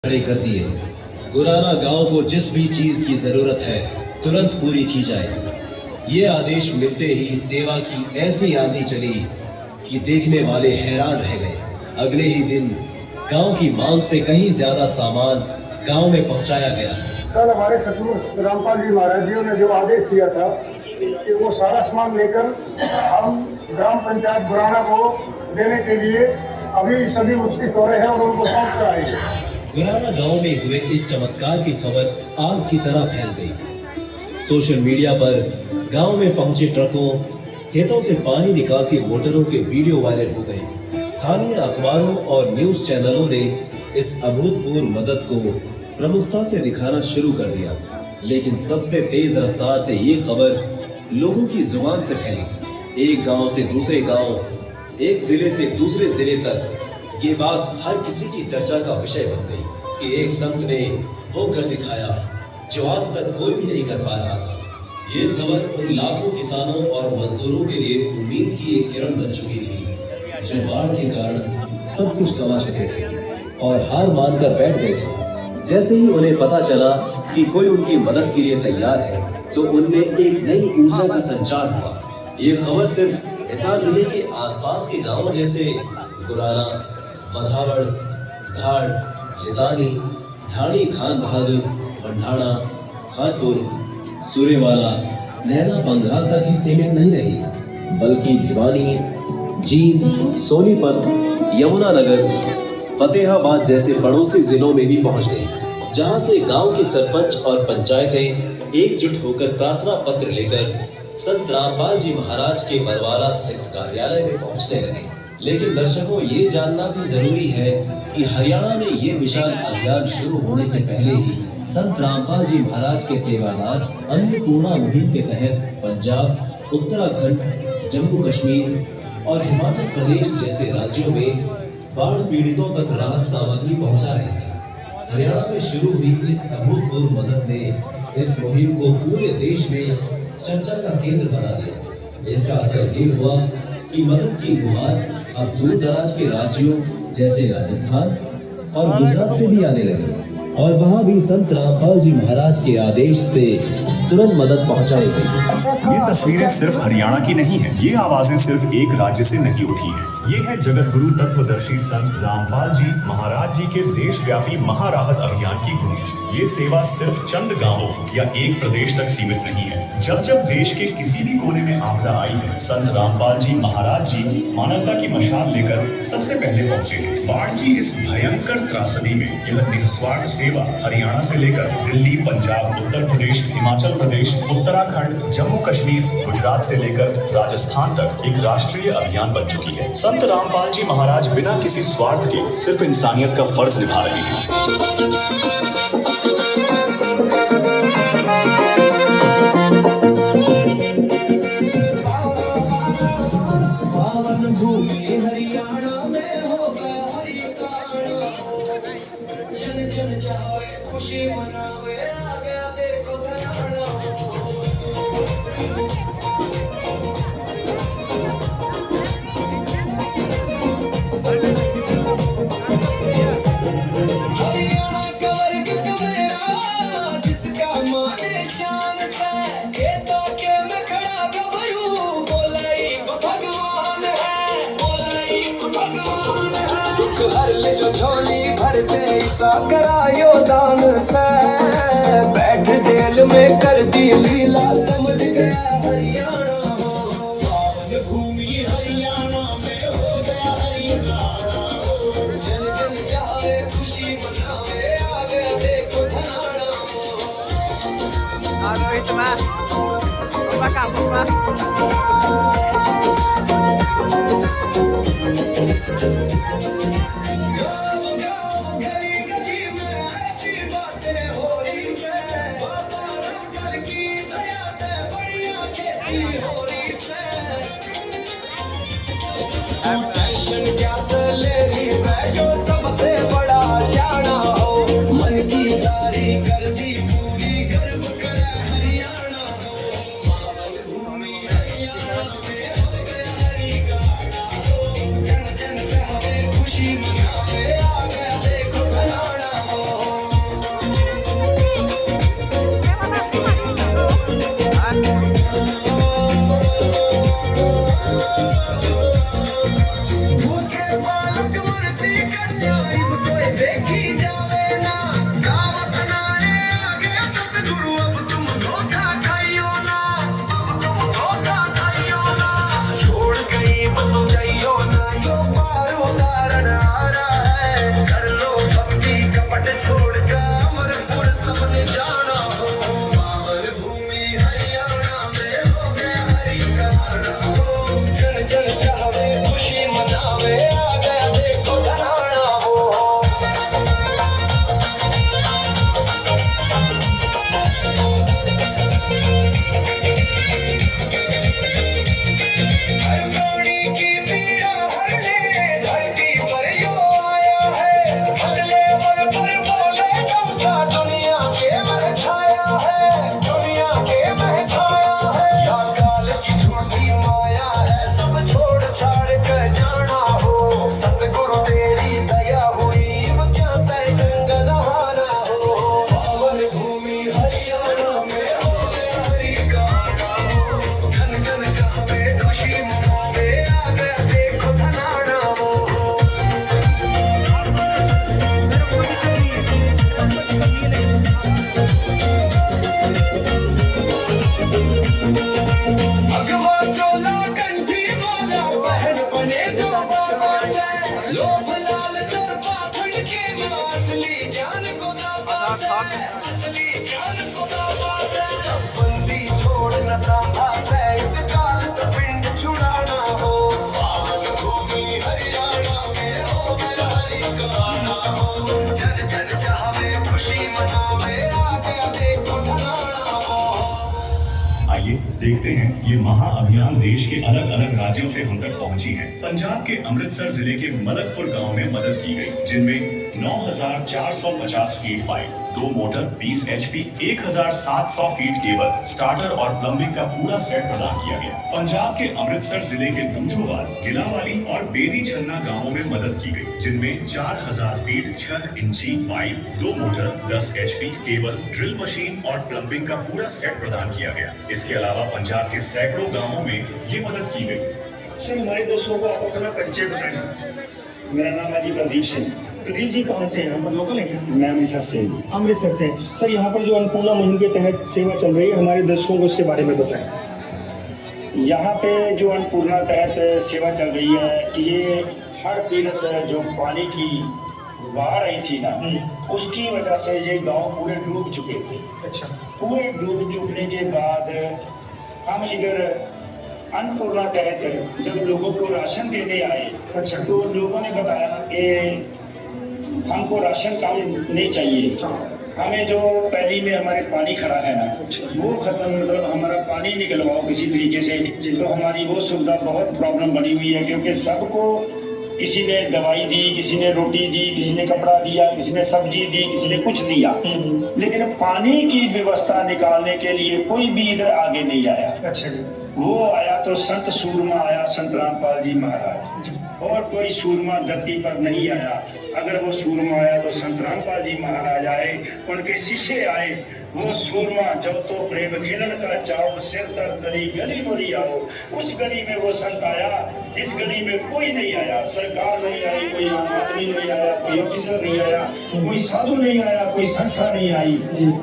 खड़े कर दिए। गुराना गांव को जिस भी चीज की जरूरत है तुरंत पूरी की जाए। ये आदेश मिलते ही सेवा की ऐसी आंधी चली कि देखने वाले हैरान रह गए। अगले ही दिन गांव की मांग से कहीं ज्यादा सामान गांव में पहुंचाया गया। कल हमारे सतगुरु रामपाल जी महाराज जी ने जो आदेश दिया था कि वो सारा सामान लेकर हम ग्राम पंचायत गुराना को देने के लिए अभी सभी उत्सुक हो रहे हैं और उनको सौंप कर आएंगे। गुराना गांव में हुए इस चमत्कार की खबर आग की तरह फैल गई। सोशल मीडिया पर गांव में पहुंचे ट्रकों, खेतों से पानी निकालती मोटरों के वीडियो वायरल हो गए। स्थानीय अखबारों और न्यूज चैनलों ने इस अभूतपूर्व मदद को प्रमुखता से दिखाना शुरू कर दिया। लेकिन सबसे तेज रफ्तार से ये खबर लोगों की जुबान से फैली। एक गांव से दूसरे गांव, एक जिले से दूसरे जिले तक ये बात हर किसी की चर्चा का विषय बन गई कि एक संत ने वो कर दिखाया जो आज तक कोई भी नहीं कर पा रहा था। ये खबर उन लाखों किसानों और मजदूरों के लिए उम्मीद की एक किरण बन चुकी थी जो बाढ़ के कारण सब कुछ गंवा चुके थे और हार मानकर बैठ गए थे। जैसे ही उन्हें पता चला कि कोई उनकी मदद के लिए तैयार है तो उनमें एक नई ऊर्जा का संचार हुआ। ये खबर सिर्फ हिसार जिले के आसपास के गांवों जैसे गुराना, मधावड़, धाड़, लिदानी, ढाणी, खान बहादुर, बंढाणा, खानपुर, सूर्यवाला, नैना, बंगाल तक ही सीमित नहीं रही बल्कि भिवानी, जींद, सोनीपत, यमुनानगर, फतेहाबाद जैसे पड़ोसी जिलों में भी पहुंच गई, जहां से गांव के सरपंच और पंचायतें एकजुट होकर प्रार्थना पत्र लेकर संत रामपाल जी महाराज के बरवाला स्थित कार्यालय में पहुंचने लगे। लेकिन दर्शकों, ये जानना भी जरूरी है कि हरियाणा में ये विशाल अभियान शुरू होने से पहले ही संत रामपाल जी महाराज के सेवादार अन्नपूर्णा मुहिम के तहत पंजाब, उत्तराखंड, जम्मू कश्मीर और हिमाचल प्रदेश जैसे राज्यों में बाढ़ पीड़ितों तक राहत सामग्री पहुंचा रहे थे। हरियाणा में शुरू हुई इस अभूतपूर्व मदद ने इस मुहिम को पूरे देश में चर्चा का केंद्र बना दिया। इसका असर ये हुआ कि मदद की गुहार अब दूर दराज के राज्यों जैसे राजस्थान और गुजरात से भी आने लगी और वहाँ भी संत रामपाल जी महाराज के आदेश से तुरंत मदद पहुँचाई गई। ये तस्वीरें सिर्फ हरियाणा की नहीं है, ये आवाजें सिर्फ एक राज्य से नहीं उठी हैं। ये है जगत गुरु तत्वदर्शी संत रामपाल जी महाराज जी के देशव्यापी महाराहत अभियान की गूंज। ये सेवा सिर्फ चंद गांवों या एक प्रदेश तक सीमित नहीं है। जब जब देश के किसी भी कोने में आपदा आई है, संत रामपाल जी महाराज जी मानवता की मशाल लेकर सबसे पहले पहुंचे हैं। बाढ़ की इस भयंकर त्रासदी में यह निस्वार्थ सेवा हरियाणा से लेकर दिल्ली, पंजाब, उत्तर प्रदेश, हिमाचल प्रदेश, उत्तराखंड, जम्मू कश्मीर, गुजरात से लेकर राजस्थान तक एक राष्ट्रीय अभियान बन चुकी है। संत रामपाल जी महाराज बिना किसी स्वार्थ के सिर्फ इंसानियत का फर्ज निभा रहे हैं। जन जन चाहे खुशी मनावे आ गया देखो धनाना। हरियाणा का वर्ग कमेरा जिसका माने शान से खेतों के में खड़ा गबरू बोलाई भगवान है, बोलाई भगवान है। दुख हर ले जो झोली भरते ऐसा करायो दान से, बैठ जेल में कर दी लीला समझ गया हरियाणा हो। पावन भूमि हरियाणा में हो गया हरियाणा हो। जन जन चाहे खुशी मनावे आ गया देखो धनाना हो। टेंशन क्या ले रही है जो सबसे बड़ा शाना हो। मन की सारी कर दी पूरी गर्व करे हरियाणा हो। पावन भूमि हरियाणा में हो गया हरियाणा हो। जन जन चाहे खुशी मना कोई देखी जावे ना गाँव थनाए आगे सतगुरु अब तुम धोखा खाइयो ना धोखा खाइयो ना छोड़ गई मत जाइयो ना यो पार उतारण आ रहा है कर लो भक्ति कपट छोड़ कर अमरपुर सबने जाना हो पावन भूमि हरियाणा में हो गया हरि का आना हो जन जन चाहे खुशी मनावे आ गया देखो धनाना हो हर प्राणी की पीड़ा हरने धरती पर यो आया है अगले पल पर बोले चमका दुनिया के मह छाया है दुनिया के मह छाया है या काल की झूठी माया है सब छोड़ छाड़ कर जाना हो सतगुरु तेरी दया हुई वो क्या तय गंगा नहाना हो पावन भूमि हरियाणा में हो गया हरि का आना हो जन जन चाहे खुशी मनावे आ गया देखो धनाना हो भगवा चोला कंठी वाला बहन बने जो बाबा से लोभ लालच और पाखंड के मां असली ज्ञान को दावा से असली ज्ञान को दावा से सब बंदी छोड़ न सांभा से इस काल का पिंड छुड़ाना हो पावन भूमि हरियाणा में हो गया हरि का आना हो जन जन चाहे खुशी मनावे आ गया देखो धनाना हो आइए देखते हैं ये महा अभियान देश के अलग अलग राज्यों से हम तक पहुंची है। पंजाब के अमृतसर जिले के मलकपुर गांव में मदद की गई, जिनमें 9,450 feet pipe, 2 motor, 20 HP, 1,700 feet cable, starter और प्लम्बिंग का पूरा सेट प्रदान किया गया। पंजाब के अमृतसर जिले के दूजोवाल, गिलावाली और बेदी छन्ना गांवों में मदद की गई, जिनमें 4,000 फीट 6 इंची pipe, 2 motor, 10 HP, cable, drill machine और प्लम्बिंग का पूरा सेट प्रदान किया गया। इसके अलावा पंजाब के सैकड़ों गांवों में ये मदद की गई। सर हमारे दोस्तों को आप अपना परिचय बताएं। मेरा नाम है जी प्रदीप सिंह। प्रदीप जी कहाँ से हैं? यहाँ पर लोकल है क्या? मैं अमृतसर से हूँ। अमृतसर से। सर यहाँ पर जो अन्नपूर्णा मुहिम के तहत सेवा चल रही है, हमारे दर्शकों को उसके बारे में बताएं। यहाँ पे जो अन्नपूर्णा तहत सेवा चल रही है, ये हर पीड़ित जो पानी की बाढ़ आई थी ना, उसकी वजह से ये गांव पूरे डूब चुके थे। अच्छा। पूरे डूब चुकने के बाद हम इधर अन्नपूर्णा तहत जब लोगों को राशन देने आए, अच्छा। तो लोगों ने बताया कि हमको राशन काम नहीं चाहिए, हमें जो पैली में हमारे पानी खड़ा है ना, वो खत्म, मतलब हमारा पानी निकलवाओ किसी तरीके से। तो हमारी वो सुविधा बहुत प्रॉब्लम बनी हुई है, क्योंकि सबको किसी ने दवाई दी, किसी ने रोटी दी, किसी ने कपड़ा दिया, किसी ने सब्जी दी, किसी ने कुछ दिया, लेकिन पानी की व्यवस्था निकालने के लिए कोई भी इधर आगे नहीं आया। अच्छा जी। वो आया तो संत सूरमा आया, संत रामपाल जी महाराज, और कोई सूरमा धरती पर नहीं आया। अगर वो सूरमा आया तो संत रामपाल जी महाराज आए, उनके शिष्य आए। वो सूरमा जब तो प्रेम खिलन का चाओ, सिर तर तरी गली मोरी आओ। उस गली में वो संत आया जिस गली में कोई नहीं आया, सरकार नहीं आई, कोई आम आदमी नहीं आया, कोई ऑफिसर नहीं आया, कोई साधु नहीं आया, कोई संस्था नहीं आई।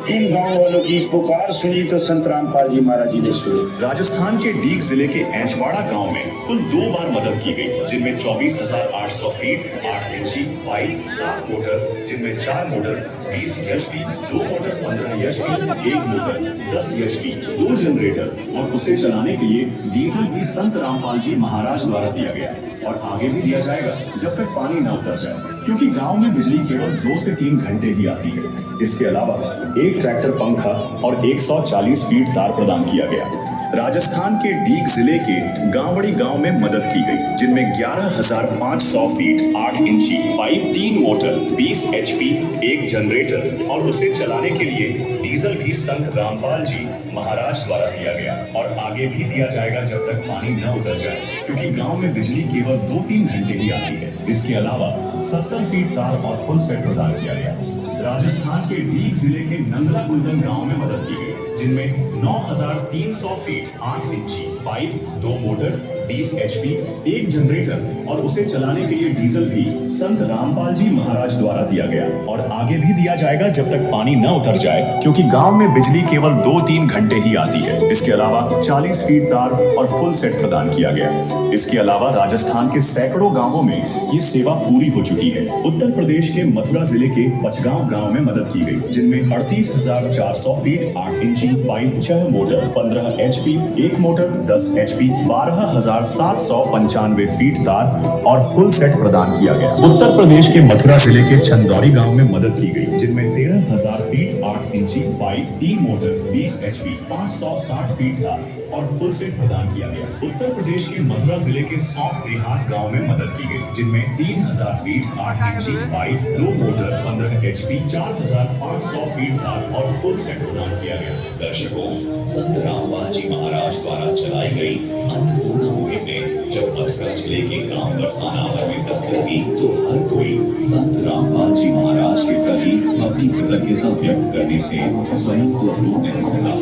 इन गाँव वालों की पुकार सुनी तो संत रामपाल जी महाराज जी ने सुनी। राजस्थान के डीग जिले के एंचवाड़ा गांव में कुल 2 बार मदद की गई, जिनमें 24,800 फीट 8 इंची पाइप, 7 मोटर, जिनमें 4 motor, 20 HP, 2 motor, 15 HP, 1 motor, 10 HP, 2 generator और उसे चलाने के लिए डीजल भी संत रामपाल जी महाराज द्वारा दिया गया और आगे भी दिया जाएगा जब तक पानी न उतर जाए, क्योंकि गांव में बिजली केवल 2 से 3 घंटे ही आती है। इसके अलावा एक ट्रैक्टर पंखा और 140 फीट तार प्रदान किया गया। राजस्थान के डीग जिले के गांवड़ी गांव में मदद की गई, जिनमें 11,500 फीट 8 इंची पाइप, 3 मोटर, 20 HP, 1 जनरेटर और उसे चलाने के लिए डीजल भी संत रामपाल जी महाराज द्वारा दिया गया और आगे भी दिया जाएगा जब तक पानी न उतर जाए, क्योंकि गांव में बिजली केवल 2-3 घंटे ही आती है। इसके अलावा 70 फीट तार और फुल सेट प्रदान किया गया। राजस्थान के डीग जिले के नंगला गुंडन गांव में मदद की गई, जिनमें 9,300 फीट 8 इंची पाइप, 2 मोटर, 20 HP, एक जनरेटर और उसे चलाने के लिए डीजल भी संत रामपाल जी महाराज द्वारा दिया गया और आगे भी दिया जाएगा जब तक पानी न उतर जाए, क्योंकि गांव में बिजली केवल 2-3 घंटे ही आती है। इसके अलावा 40 फीट तार और फुल सेट प्रदान किया गया। इसके अलावा राजस्थान के सैकड़ों गांवों में ये सेवा पूरी हो चुकी है। उत्तर प्रदेश के मथुरा जिले के बचगांव गांव में मदद की गई, जिनमें 38,400 फीट 8 इंची पाइप, 6 मोटर, 15 HP, एक मोटर, 10 HP, 12,795 फीट तार और फुल सेट प्रदान किया गया। उत्तर प्रदेश के मथुरा जिले के चंदौरी गांव में मदद की गई, जिनमें 13,000 फीट 8 इंची पाइप, 3 मोटर, 20 HP, 560 फीट तार और फुल सेट प्रदान किया गया। उत्तर प्रदेश के मथुरा जिले के सौंप देहात गांव में मदद की गई, जिनमें 3,000 फीट 8 इंची पाइप, 2 मोटर, 15 HP, 4,500 फीट तार और फुल सेट प्रदान किया गया। दर्शकों, संत रामपाल जी महाराज द्वारा चलाई गई अन्नपूर्णा मुहिम ने जब मथुरा जिले के गांव बरसाना में दस्तक दी तो हर कोई संत रामपाल जी महाराज के प्रति अपनी कृतज्ञता व्यक्त करने से स्वयं को रोक नहीं सका,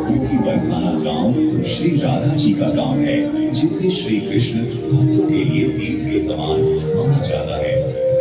क्योंकि बरसाना गांव श्री राधा जी का गांव है, जिसे श्री कृष्ण भक्तों के लिए तीर्थ के समान माना जाता है।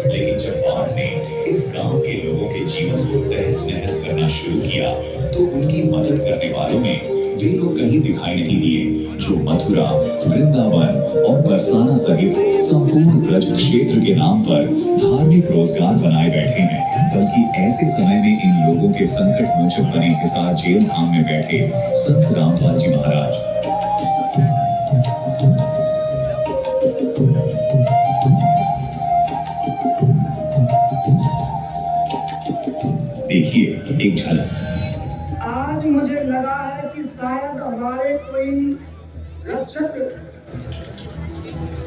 लेकिन जब बाढ़ ने इस गांव के लोगों के जीवन को तहस नहस करना शुरू किया तो उनकी मदद करने वालों में वे लोग कहीं दिखाई नहीं दिए जो मथुरा, वृंदावन और बरसाना सहित संपूर्ण ब्रज क्षेत्र के नाम पर धार्मिक रोजगार बनाए बैठे हैं, बल्कि ऐसे समय में इन लोगों के संकट मोचक बने हिसार जेल धाम में बैठे संत रामपाल जी महाराज। देखिए एक झलक। आज मुझे लगा है कि शायद हमारे कोई रक्षक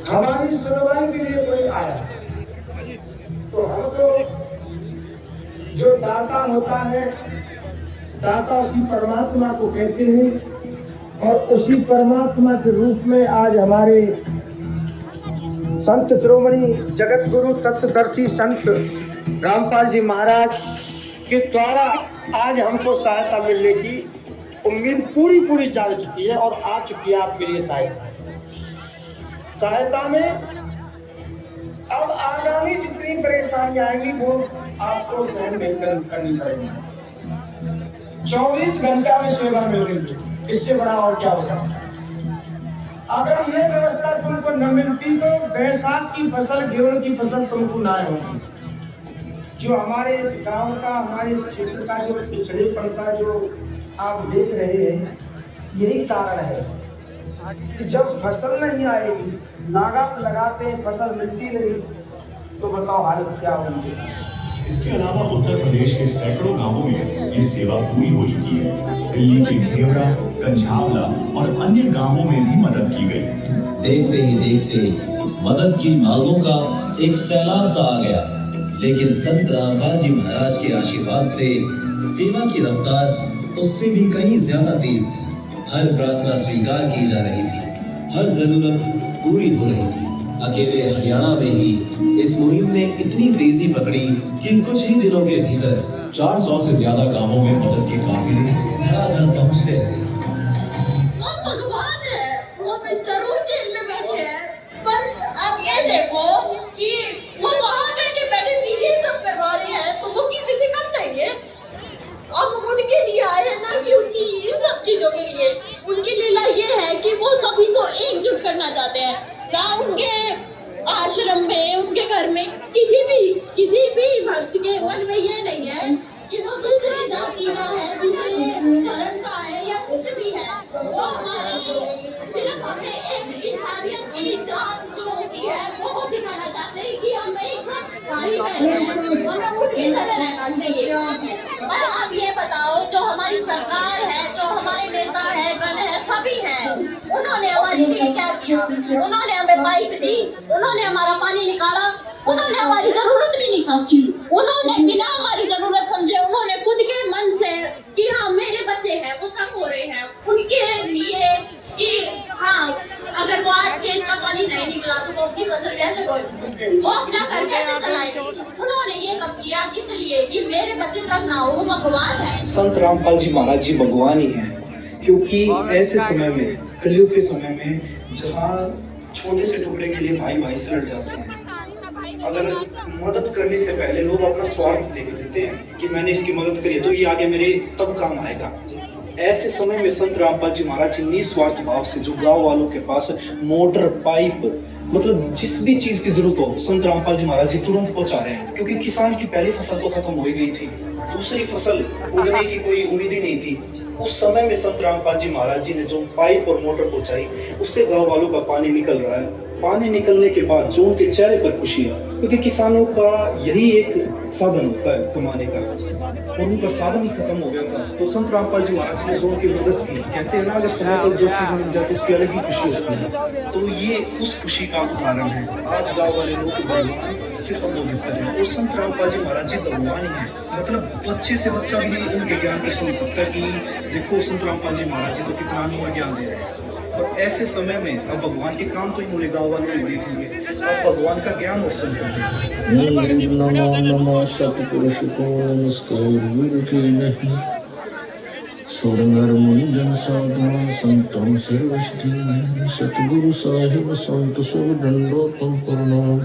हमारी सुनवाई के लिए कोई आया, तो हमको जो दाता होता है, दाता उसी परमात्मा को कहते हैं और उसी परमात्मा के रूप में आज हमारे संत शिरोमणि जगत गुरु तत्वदर्शी संत रामपाल जी महाराज के द्वारा आज हमको सहायता मिलने की उम्मीद पूरी जाग चुकी है और आ चुकी है आपके लिए सहायता में। अब आगामी जितनी परेशानी आएगी वो आपको सहन करनी पड़ेगी। 24 घंटा में सेवा मिल रही है, इससे बड़ा और क्या हो सकता है। अगर ये व्यवस्था तुमको न मिलती तो बैसाख की फसल, गेहूं की फसल तुमको ना होगी। जो हमारे इस गांव का, हमारे इस क्षेत्र का जो पिछड़ेपन का जो आप देख रहे हैं, यही कारण है कि जब फसल नहीं आएगी, लागत लगाते हैं, फसल मिलती नहीं, तो बताओ हालत क्या होगी। इसके अलावा उत्तर प्रदेश के सैकड़ों गांवों में ये सेवा पूरी हो चुकी है। दिल्ली के घेवरा, कंझावला और अन्य गांवों में भी मदद की गई। देखते ही देखते मदद की मांगों का एक सैलाब सा आ गया, लेकिन संत रामपाल जी महाराज के आशीर्वाद से सेवा की रफ्तार उससे भी कहीं ज्यादा तेज थी। हर प्रार्थना स्वीकार की जा रही थी, हर जरूरत पूरी हो रही थी। अकेले हरियाणा में ही इस मुहिम ने इतनी तेजी पकड़ी कि कुछ ही दिनों के भीतर 400 से ज्यादा गांवों में मदद के काफिले धड़ाधड़ पहुंचने लगे। भगवान है, वो जरूर जेल में बैठे हैं, पर आप ये देखो कि वो वहाँ बैठे बैठे भी ये सब करवा रहे हैं, तो वो किसी से कम नहीं है। अब उनके लिए आए हैं ना कि उनकी इन सब चीजों के लिए उनकी लीला ये है कि वो सभी को एकजुट करना चाहते हैं। ना उनके आश्रम में, उनके घर में किसी भी भक्त के मन में ये नहीं है कि वो दूसरी जाति का है, दूसरे धर्म का है या कुछ भी है। वो हमारे सिर्फ हमें एक इंसानियत की जात जो होती है वो दिखाना चाहते हैं कि हम एक साथ भाई बहन हैं, हमें उनकी तरह रहना चाहिए। और आप ये बताओ, जो हमारी सरकार है, जो हमारे नेता है, गण है, सभी हैं, उन्होंने हमारे लिए क्या किया? उन्होंने हमें पाइप दी, उन्होंने हमारा पानी निकाला, उन्होंने हमारी जरूरत भी नहीं समझी, उन्होंने बिना हमारी जरूरत समझे उन्होंने खुद के मन से कि हाँ मेरे बच्चे हैं वो तक हो रहे हैं उनके लिए कि हाँ अगर वो आज खेत का पानी नहीं निकला तो वो अपनी फसल कैसे करेंगे, वो अपना घर कैसे चलाएंगे। उन्होंने ये सब किया किस लिए कि मेरे बच्चे का ना हो, वो भगवान है। संत रामपाल जी महाराज जी भगवान ही हैं, क्योंकि ऐसे समय में, कलयुग के समय में, जहाँ छोटे से टुकड़े के लिए भाई भाई से लड़ जाते हैं, अगर मदद करने से पहले लोग अपना स्वार्थ देख लेते हैं कि मैंने इसकी मदद करी तो ये आगे मेरे तब काम आएगा। ऐसे समय में संत रामपाल जी महाराज जी निस्वार्थ भाव से जो गांव वालों के पास मोटर, पाइप, मतलब जिस भी चीज की जरूरत हो, संत रामपाल जी महाराज जी तुरंत पहुंचा रहे हैं। क्योंकि किसान की पहली फसल तो खत्म हो ही गई थी, दूसरी फसल उगने की कोई उम्मीद ही नहीं थी। उस समय में संत रामपाल जी महाराज जी ने जो पाइप और मोटर पहुंचाई, उससे गांव वालों का पानी निकल रहा है। पानी निकलने के बाद जो उनके चेहरे पर खुशी है, क्योंकि किसानों का यही एक साधन होता है कमाने का, और उनका साधन ही खत्म हो गया था। तो संत रामपाल जी महाराज ने जो उनकी मदद की, कहते हैं ना, अगर समय पर जो चीज़ मिल जाए तो उसकी अलग ही खुशी होती है। तो ये उस खुशी का उदाहरण है। आज गाँव वाले लोग भगवान से संबोधित कर रहे हैं, और संत रामपाल जी महाराज जी भगवान ही है। मतलब बच्चे से बच्चा भी उनके ज्ञान को समझ सकता है कि देखो संत रामपाल जी महाराज जी तो कितना अनमोल ज्ञान दे रहे हैं। और ऐसे समय में अब भगवान के काम तो इन्होंने गाँव वालों ने देख लिए, अब भगवान का ज्ञान और सुन रहे नमो नमः सतपुरुष को नमस्कार गुरु की नहीं सुरनर मुंजन साधना संतम सर्वस्ति सतगुरु साहिब संत सब दंडोतम प्रणाम।